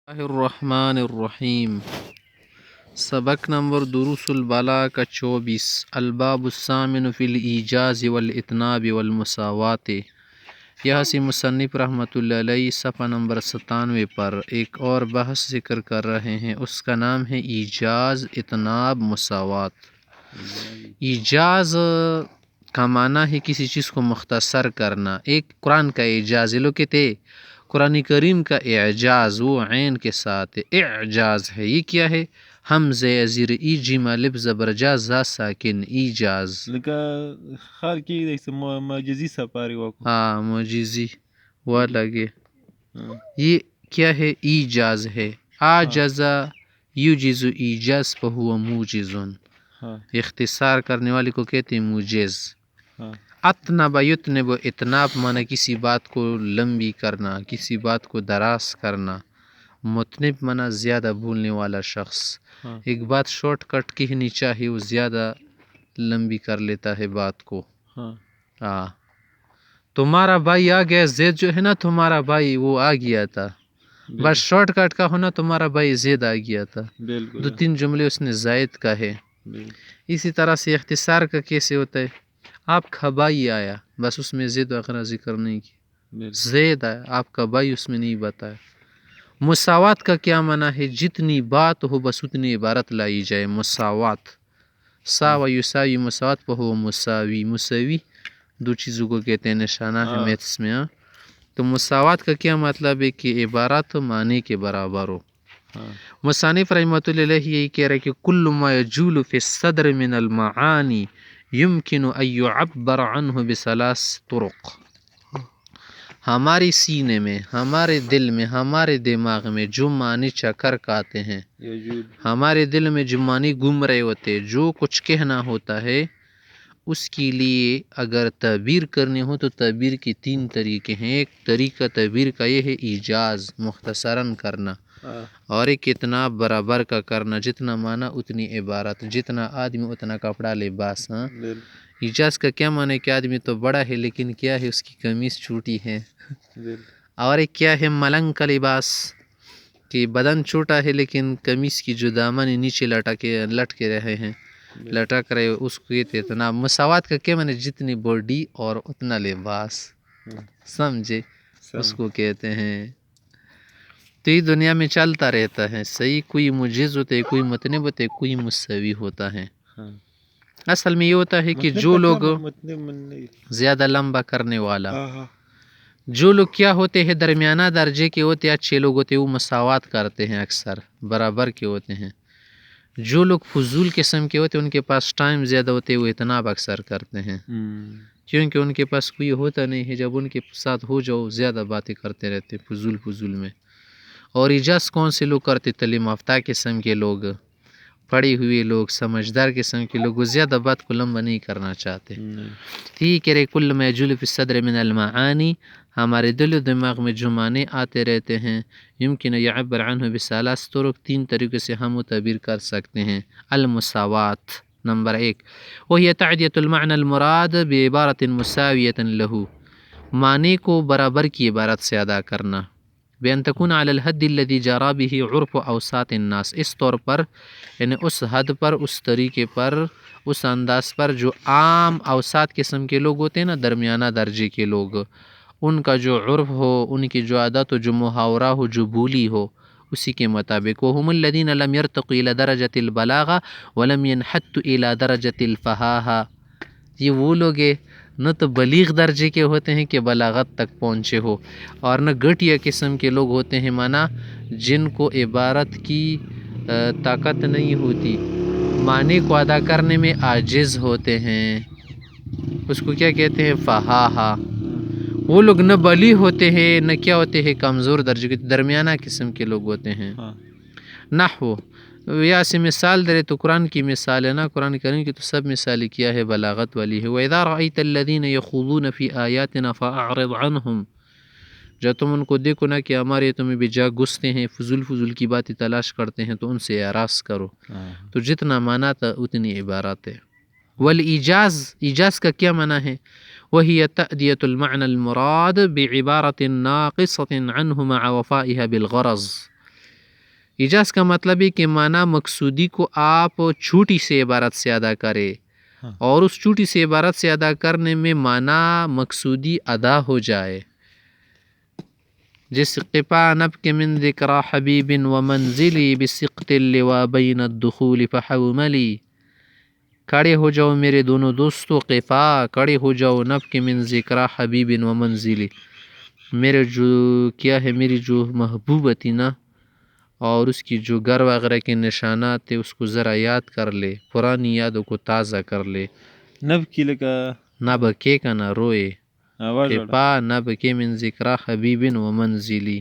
اللہ الرحمن الرحیم۔ سبق نمبر دروس البلاغہ کا 24، الباب الثامن فی الایجاز والاتناب والمساوات۔ یہاں سے مصنف رحمۃ اللہ علیہ صفحہ نمبر 97 پر ایک اور بحث ذکر کر رہے ہیں، اس کا نام ہے ایجاز، اتناب، مساوات۔ ایجاز کا معنی ہے کسی چیز کو مختصر کرنا۔ ایک قرآن کا اعجاز لو کہتے، قرآن کریم کا اعجاز وہ عین کے ساتھ اعجاز ہے۔ یہ کیا ہے؟ حمزہ زیر ای جیم الف زبر جا زا ساکن، ایجاز۔ لکه خال کې د معجزي سفاري وکړو. ہاں معجزی وہ لگے، یہ کیا ہے؟ ایجاز ہے۔ آجزا یوجز ایجاز فہو موجزن، اختصار کرنے والے کو کہتے ہیں موجز۔ اتنب یتنب، اتناب مانا کسی بات کو لمبی کرنا، کسی بات کو دراز کرنا۔ متنب مانا زیادہ بولنے والا شخص، ایک بات شارٹ کٹ کہنی چاہیے وہ زیادہ لمبی کر لیتا ہے بات کو۔ ہاں، تمہارا بھائی آ گیا، زید جو ہے نا تمہارا بھائی وہ آ گیا تھا، بس شارٹ کٹ کا ہونا تمہارا بھائی زید آ گیا تھا، دو تین جملے اس نے زائد کا ہے۔ اسی طرح سے اختصار کا کیسے ہوتا ہے؟ آپ کا بھائی آیا، بس اس میں زید وغیرہ ذکر نہیں کی، زید آیا، آپ کا بھائی اس میں نہیں بتایا۔ مساوات کا کیا معنی ہے؟ جتنی بات ہو بس اتنی عبارت لائی جائے، مساوات۔ ساوی یساوی مساوات پہ ہو مساوی، مساوی دو چیزوں کو کہتے ہیں، نشانہ ہے میتھس میں۔ تو مساوات کا کیا مطلب ہے کہ عبارت معنی کے برابر ہو۔ مصنف رحمۃ اللہ علیہ یہی کہہ رہے کہ کل ما یجول فی الصدر من المعانی یمکن ان یعبر عنہ بثلاث طرق۔ ہمارے سینے میں، ہمارے دل میں، ہمارے دماغ میں جو معنی چکر کاتے ہیں، ہمارے دل میں جو معنی گم رہے ہوتے، جو کچھ کہنا ہوتا ہے، اس کے لیے اگر تعبیر کرنی ہو تو تعبیر کے تین طریقے ہیں۔ ایک طریقہ تعبیر کا یہ ہے ایجاز، مختصراً کرنا، اور ایک اتنا برابر کا کرنا، جتنا معنی اتنی عبارت، جتنا آدمی اتنا کپڑا لباس۔ ہاں، ایجاز کا کیا معنی ہے کہ آدمی تو بڑا ہے لیکن کیا ہے اس کی قمیص چھوٹی ہے۔ اور ایک کیا ہے ملنگ کا لباس، کہ بدن چھوٹا ہے لیکن قمیص کی جو دامن نیچے لٹک رہے ہیں، لٹک رہے، اس کو کہتے اتنا۔ مساوات کا کیا معنی؟ جتنی باڈی اور اتنا لباس، سمجھے، اس کو کہتے ہیں۔ تو یہ دنیا میں چلتا رہتا ہے، صحیح، کوئی مجز ہوتا ہے، کوئی متنب ہوتا ہے، کوئی مساوی ہوتا ہے۔ اصل میں یہ ہوتا ہے کہ جو لوگ زیادہ لمبا کرنے والا، جو لوگ کیا ہوتے ہیں درمیانہ درجے کے ہوتے، اچھے لوگ ہوتے، وہ مساوات کرتے ہیں، اکثر برابر کے ہوتے ہیں۔ جو لوگ فضول قسم کے ہوتے ان کے پاس ٹائم زیادہ ہوتے، وہ اتناب اکثر کرتے ہیں، کیونکہ ان کے پاس کوئی ہوتا نہیں ہے۔ جب ان کے ساتھ ہو جاؤ زیادہ باتیں کرتے رہتے فضول میں۔ اور ایجاز کون سے لوگ کرتے؟ تعلیم یافتہ قسم کے لوگ، پڑھے ہوئے لوگ، سمجھدار قسم کے لوگ، وہ زیادہ بات کو لمبا نہیں کرنا چاہتے۔ ٹھیک ہے، کل ما یجول فی الصدر من المعانی، ہمارے دل و دماغ میں جو معنی آتے رہتے ہیں، یمکن یعبر عنہ بثلاث طرق، تین طریقے سے ہم تعبیر کر سکتے ہیں۔ المساوات، نمبر ایک، وہی تعدیۃ المعنی المراد بعبارۃ مساویۃ لہ، معنی کو برابر کی عبارت سے ادا کرنا، بأن تكون على الحد الذي جرى به عرف اوساط الناس، اس طور پر یعنی اس حد پر، اس طریقے پر، اس انداز پر جو عام اوساط قسم کے لوگ ہوتے ہیں نا، درمیانہ درجے کے لوگ، ان کا جو عرف ہو، ان کی جو عادت ہو، جو محاورہ ہو، جو بولی ہو، اسی کے مطابق۔ وهم الذين لم يرتقوا الى درجة البلاغة ولم ينحتوا الى درجة الفصاحة، یہ وہ لوگ ہیں نہ تو بلیغ درجے کے ہوتے ہیں کہ بلاغت تک پہنچے ہو، اور نہ گھٹیا قسم کے لوگ ہوتے ہیں، مانا جن کو عبارت کی طاقت نہیں ہوتی، معنی کو ادا کرنے میں عاجز ہوتے ہیں، اس کو کیا کہتے ہیں؟ فہاہا۔ وہ لوگ نہ بلی ہوتے ہیں، نہ کیا ہوتے ہیں، کمزور درجے کے، درمیانہ قسم کے لوگ ہوتے ہیں۔ نحو، یا سے مثال دے تو قرآن کی مثال ہے نا، قرآن کریم کی تو سب مثالیں کیا ہے، بلاغت والی ہے۔ وَإِذَا رَأَيْتَ الَّذِينَ يَخُوضُونَ فِي آيَاتِنَا فَأَعْرِضْ عَنْهُمْ، جب تم ان کو دیکھو نا کہ ہمارے تمہیں بھی جا گھستے ہیں، فضول کی باتیں تلاش کرتے ہیں، تو ان سے اعراض کرو۔ تو جتنا معنی تھا اتنی عبارت ہے۔ والایجاز، ایجاز کا کیا معنی ہے؟ وهي تأدية المعنى المراد بعبارة ناقصة عنه مع وفائها بالغرض، ایجاز کا مطلب ہے کہ معنی مقصودی کو آپ چھوٹی سے عبارت سے ادا کرے اور اس چھوٹی سے عبارت سے ادا کرنے میں معنی مقصودی ادا ہو جائے. جس قپا نبک من ذکر حبیب و منزلی بسقط اللوا بین الدخول فحوملی. کھڑے ہو جاؤ میرے دونوں دوستوں، قفا کھڑے ہو جاؤ، نبک من ذکر حبیب و منزلی، میرے جو کیا ہے میری جو محبوب تھی نا اور اس کی جو گھر وغیرہ کے نشانات تھے اس کو ذرا یاد کر لے، پرانی یادوں کو تازہ کر لے. نب کی لگا نہ بکے کا نہ روئے، آواز والا قفا نہ بکے من ذکر حبیب و منزلی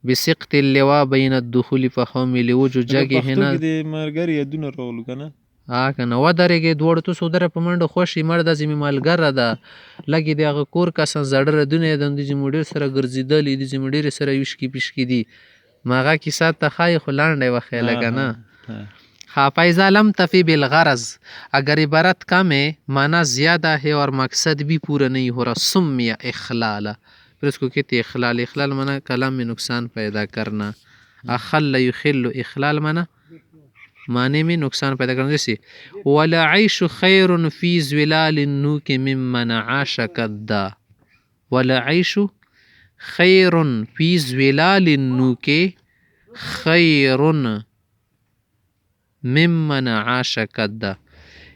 بسقط اللوا بین الدخول فحوملی. وہ جو جگہ ہے نا پښتو کې د مرګر یادونه راولو کنه کنه ودرېږې دواړه تو سودره په منډه خوشي مړ ده زمې مالګره ده لګې د هغه کور کسان زړه ردونه یې دم دي چې مو ډېر سره ګرځېدلي دي چې مو ډېرې سره وشکي پشکي دي مغه کیسه ته ښایي خو لنډه یې وښیله که نه. فیضا لم تفی بالغرض، اگر عبارت کم ہے معنی زیادہ ہے اور مقصد بھی پورا نہیں ہو رہا، سمیہ اخلالا، پھر اس کو کہتے ہیں اخلال. اخلال معنی کلام میں نقصان پیدا کرنا. اخل یخل، اخلال معنی میں نقصان پیدا کرنا. جیسے وَلَعَيْشُ خَيْرٌ فِي زِلَالِ النُّوكِ مِمَّنْ عَاشَ كَدَّا. وَلَعَيْشُ خَيْرٌ فِي زِلَالِ النُّوكِ خَيْرٌ مِمَّنْ عَاشَ كَدَّا،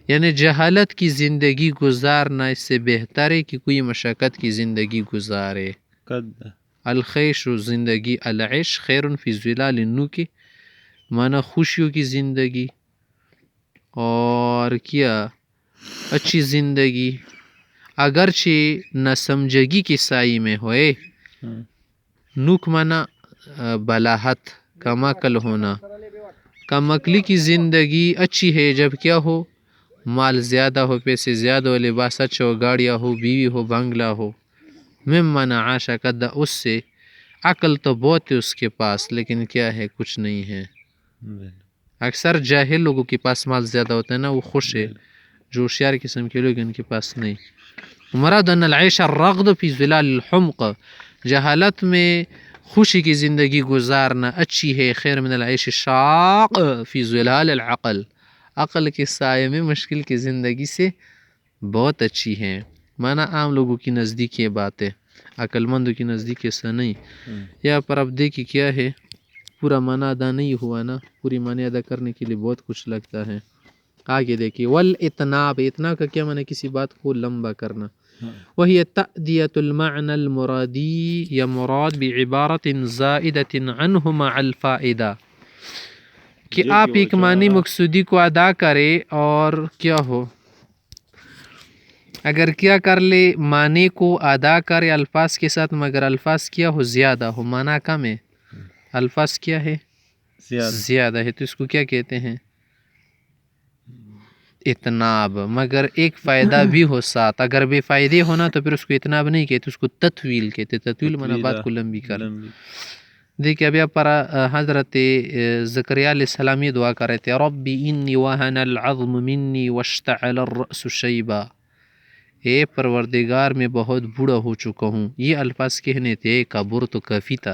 یعنی جہالت کی زندگی گزارنا اس سے بہتر ہے کہ کوئی مشقت کی زندگی گزارے. قد الخیش زندگی، العیش خیر فی ظلال النوک معنی خوشیوں کی زندگی اور کیا اچھی زندگی اگرچہ نہ سمجھگی کی سائی میں ہوئے. نوک معنی بلاحت، کم عقل ہونا. کم عقلی کی زندگی اچھی ہے جب کیا ہو مال زیادہ ہو، پیسے زیادہ ہو، لباس اچھا ہو، گاڑیاں ہو، بیوی ہو، بنگلہ ہو. ممن عاش قد، اس سے عقل تو بہت ہے اس کے پاس لیکن کیا ہے کچھ نہیں ہے. اکثر جاہل لوگوں کے پاس مال زیادہ ہوتا ہے نا وہ خوش ہے، جو ہوشیار قسم کے لوگ ان کے پاس نہیں. مراد ان العیش الرغد فی ظلال الحمق، جہالت میں خوشی کی زندگی گزارنا اچھی ہے، خیر من العیش الشاق فی ظلال العقل، عقل کے سائے میں مشکل کی زندگی سے بہت اچھی ہے. معنی عام لوگوں کی نزدیک یہ بات ہے، عقل مندوں کی نزدیک ایسا نہیں. یا پر اب دیکھیں کیا ہے پورا معنی ادا نہیں ہوا نا، پوری معنی ادا کرنے کے لیے بہت کچھ لگتا ہے. آگے دیکھیے والاتناب، اتناب کا کیا معنی کسی بات کو لمبا کرنا. وہی تأدیت المعنی المرادی یا مراد بعبارت زائدت عنہ مع الفائدہ، کہ آپ ایک معنی مقصودی کو ادا کرے اور کیا ہو اگر کیا کر لے معنی کو ادا کرے الفاظ کے ساتھ مگر الفاظ کیا ہو زیادہ ہو، معنی کم ہے الفاظ کیا ہے زیادہ ہے، تو اس کو کیا کہتے ہیں اتناب. مگر ایک فائدہ بھی ہو ساتھ، اگر بے فائدے ہونا تو پھر اس کو اتناب نہیں کہتے، اس کو تطویل کہتے. تطویل معنی بات کو لمبی کر. دیکھیں ابھی آپ پر حضرت زکریا علیہ السلام یہ دعا کر رہے تھے ربی انی وہن العظم منی واشتعل الرأس شیبا، اے پروردگار میں بہت بوڑھا ہو چکا ہوں. یہ الفاظ کہنے تھے، کبر تو کافی تھا،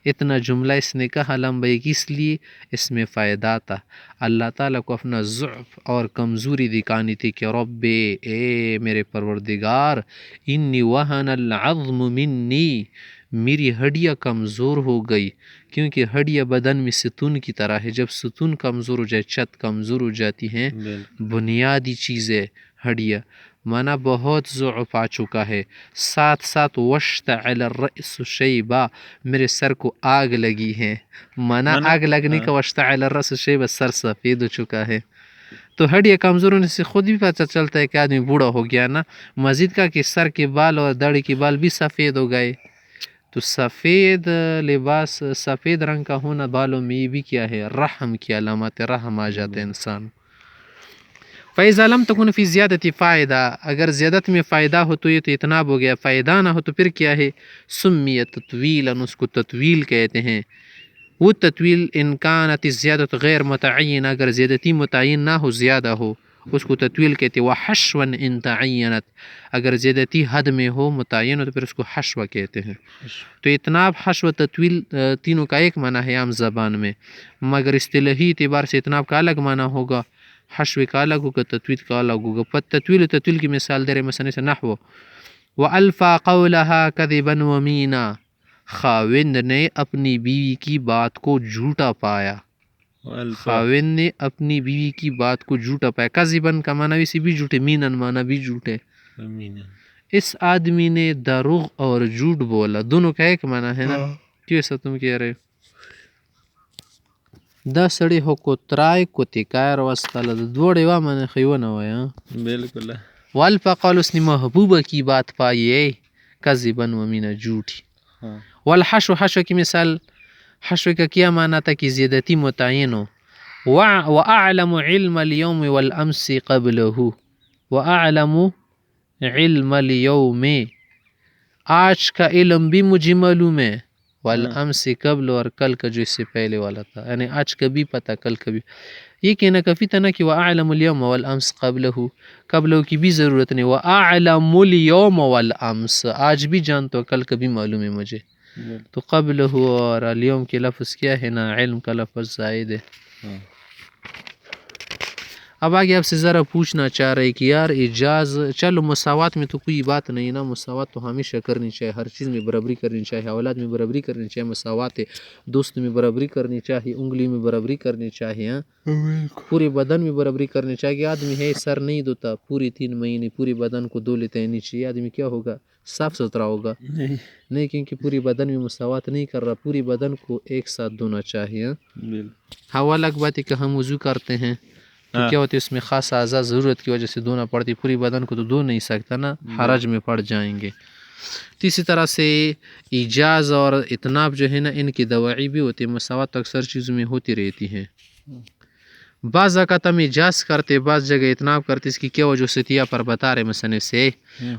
اتنا جملہ اس نے کہا لمبائی کس لیے، اس میں فائدہ تھا. اللہ تعالیٰ کو اپنا ضعف اور کمزوری دکھانی تھی کہ رب اے میرے پروردگار انی وہن العظم منی، میری ہڈیاں کمزور ہو گئی، کیونکہ ہڈیاں بدن میں ستون کی طرح ہے، جب ستون کمزور ہو جائے چھت کمزور ہو جاتی ہیں، بنیادی چیزیں ہڈیاں. معنی بہت ضعف آ چکا ہے. ساتھ ساتھ واشتعل الرأس شیبا، میرے سر کو آگ لگی ہے. معنی آگ لگنے کا واشتعل الرأس شیبا، سر سفید ہو چکا ہے. تو ہڈیاں کمزور ہونے سے خود بھی پتہ چلتا ہے کہ آدمی بوڑھا ہو گیا نا. مزید کا کہ سر کے بال اور داڑھی کے بال بھی سفید ہو گئے. تو سفید لباس، سفید رنگ کا ہونا بالوں میں یہ بھی کیا ہے رحم کی علامت، رحم آ جاتا ہے انسان. فَإِذَا لَمْ تَكُنْ فِي زِيَادَةِ فائدہ، اگر زیادت میں فائدہ ہو تو یہ تو اتناب ہو گیا، فائدہ نہ ہو تو پھر کیا ہے سمیت تطویلا، اس کو تطویل کہتے ہیں. وہ تطویل ان کانت الزیادت غیر متعین، اگر زیادتی متعین نہ ہو زیادہ ہو، اس کو تطویل کہتے ہیں. وحشوا ان تعینت، اگر زیادتی حد میں ہو متعین ہو تو پھر اس کو حشو کہتے ہیں. تو اتناب، حشو، تطویل تینوں کا ایک معنی ہے عام زبان میں، مگر اصطلاحی اعتبار سے اتناب کا الگ معنی ہوگا، حشو کا الگ ہوگا، تطویل کا الگ ہوگا. تطویل کی مثال دے رہے مثلا سے نحو وَأَلْفَا قَوْلَهَا كَذِبًا وَمِينًا، خاوند نے اپنی بیوی کی بات کو جھوٹا پایا. خاوند نے اپنی بیوی کی بات کو جھوٹا پایا. کذبن کا معنی اسی بھی جھوٹے، مینن معنی بھی جھوٹے. اس آدمی نے دروغ اور جھوٹ بولا، دونوں کا ایک معنی ہے نا. کیوں ایسا تم کہہ رہے ہو؟ دا سڑی ہو کو ترائے کو تکائر وستالا دا دوڑے وا معنی خیوانا ہوا. بالکل. والفا قال، اس نے محبوبہ کی بات پائی ہے، کذبن ومینا جھوٹی. والحشو، حشو کی مثال، حشو کا کیا معنی تھا کہ زیادتی متعین ہو. وَأَعْلَمُ عِلْمَ الْيَوْمِ وَالْأَمْسِ قَبْلَهُ، وَأَعْلَمُ عِلْمَ الْيَوْمِ، آج کا علم بھی مجھے معلوم ہے، والامس قبل، اور کل کا جو اس سے پہلے والا تھا، یعنی آج کا بھی پتہ کل کا بھی. یہ کہنا کافی تھا نا کہ وَأَعْلَمُ الْيَوْمَ وَالْأَمْسِ قَبْلَهُ، قبلہ کی بھی ضرورت نہیں. وَأَعْلَمُ الْيَوْمَ وَالْأَمْسِ، آج بھی جانتا ہوں، کل کا بھی معلوم ہے مجھے. تو قبلہ اور اليوم کے لفظ کیا ہے نا، علم کا لفظ زائد ہے. اب آگے آپ سے ذرا پوچھنا چاہ رہے کہ یار اعجاز، چلو مساوات میں تو کوئی بات نہیں نا، مساوات تو ہمیشہ کرنی چاہیے، ہر چیز میں برابری کرنی چاہیے، اولاد میں برابری کرنی چاہیے، مساوات ہے، دوست میں برابری کرنی چاہیے، انگلی میں برابری کرنی چاہیے، پورے بدن میں برابری کرنی چاہیے. آدمی ہے سر نہیں دھوتا پوری 3 مہینے، پوری بدن کو دھو لیتے ہیں نیچے، آدمی کیا ہوگا؟ صاف ستھرا ہوگا؟ نہیں، کیونکہ پوری بدن میں مساوات نہیں کر رہا، پوری بدن کو ایک ساتھ دھونا چاہیے. ہاں، الگ بات ہے کہ ہم وضو کرتے ہیں تو کیا ہوتا ہے اس میں خاص اعضاء ضرورت کی وجہ سے دھونا پڑتی، پوری بدن کو تو دھو نہیں سکتا نا، حرج میں پڑ جائیں گے. تو اسی طرح سے ایجاز اور اتناب جو ہے نا، ان کی دواعی بھی ہوتی ہے، مساوات تو اکثر چیزوں میں ہوتی رہتی ہیں. بعض اوقات ہم ایجاز کرتے، بعض جگہ اتناب کرتے، اس کی کیا وجہ سے تھی پر بتا رہے مصنف سے.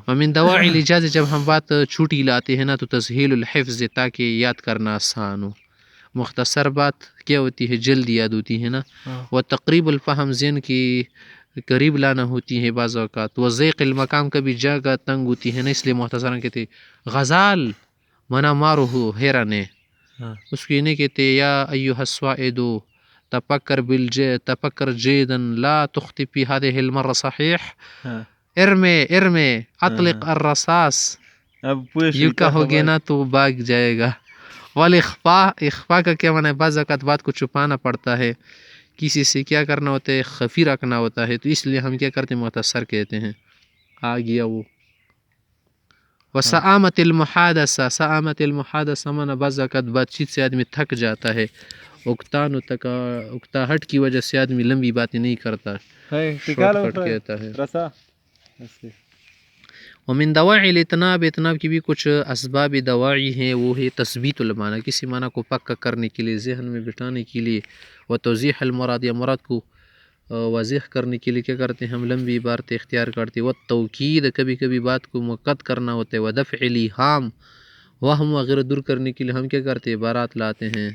ومن دواعی الاجاز، جب ہم بات چھوٹی لاتے ہیں نا تو تسہیل الحفظ، تاکہ یاد کرنا آسان ہو. مختصر بات کیا ہوتی ہے، جلد یاد ہوتی ہے نا. و تقریب الفہم، ذہن کی قریب لانا ہوتی ہے بعض اوقات. و ضیق المقام، کبھی جگہ تنگ ہوتی ہے نا، اس لیے مختصراً کہتے غزال منا مارو ہو ہیرا نے، اس کو یہ نہیں کہتے یا ایوہ السوائدو تفکر جیدن لا تخطی هذه المرة صحیح، ارمے اطلق الرصاص، یوں کہو گے نا تو بھاگ جائے گا. والاخفاء، اخفاء کا کیا معنی ہے؟ بعض اوقات بات کو چھپانا پڑتا ہے، کسی سے کیا کرنا ہوتا ہے، خفی رکھنا ہوتا ہے، تو اس لیے ہم کیا کرتے ہیں، مختصر کہتے ہیں. آ گیا وہ. وسعامت المحادثہ، سعامت المحادثہ معنی بعض اوقات بات چیت سے آدمی تھک جاتا ہے، اکتاہٹ کی وجہ سے آدمی لمبی باتیں نہیں کرتا، شارٹ کٹ کہتا ہے. ومن دواعی الاتناب، اتناب کی بھی کچھ اسباب دواعی ہیں، وہ ہے تثبیت المعنی، کسی معنی کو پکا کرنے کے لیے، ذہن میں بٹھانے کے لیے. و توضیح المراد، یا مراد کو واضح کرنے کے لیے کیا کرتے ہیں ہم، لمبی عبارتیں اختیار کرتے. و توکید، کبھی کبھی بات کو مؤکد کرنا ہوتا ہے. و دفع الایہام، وہم وغیرہ دور کرنے کے لیے ہم کیا کرتے ہیں، عبارات لاتے ہیں.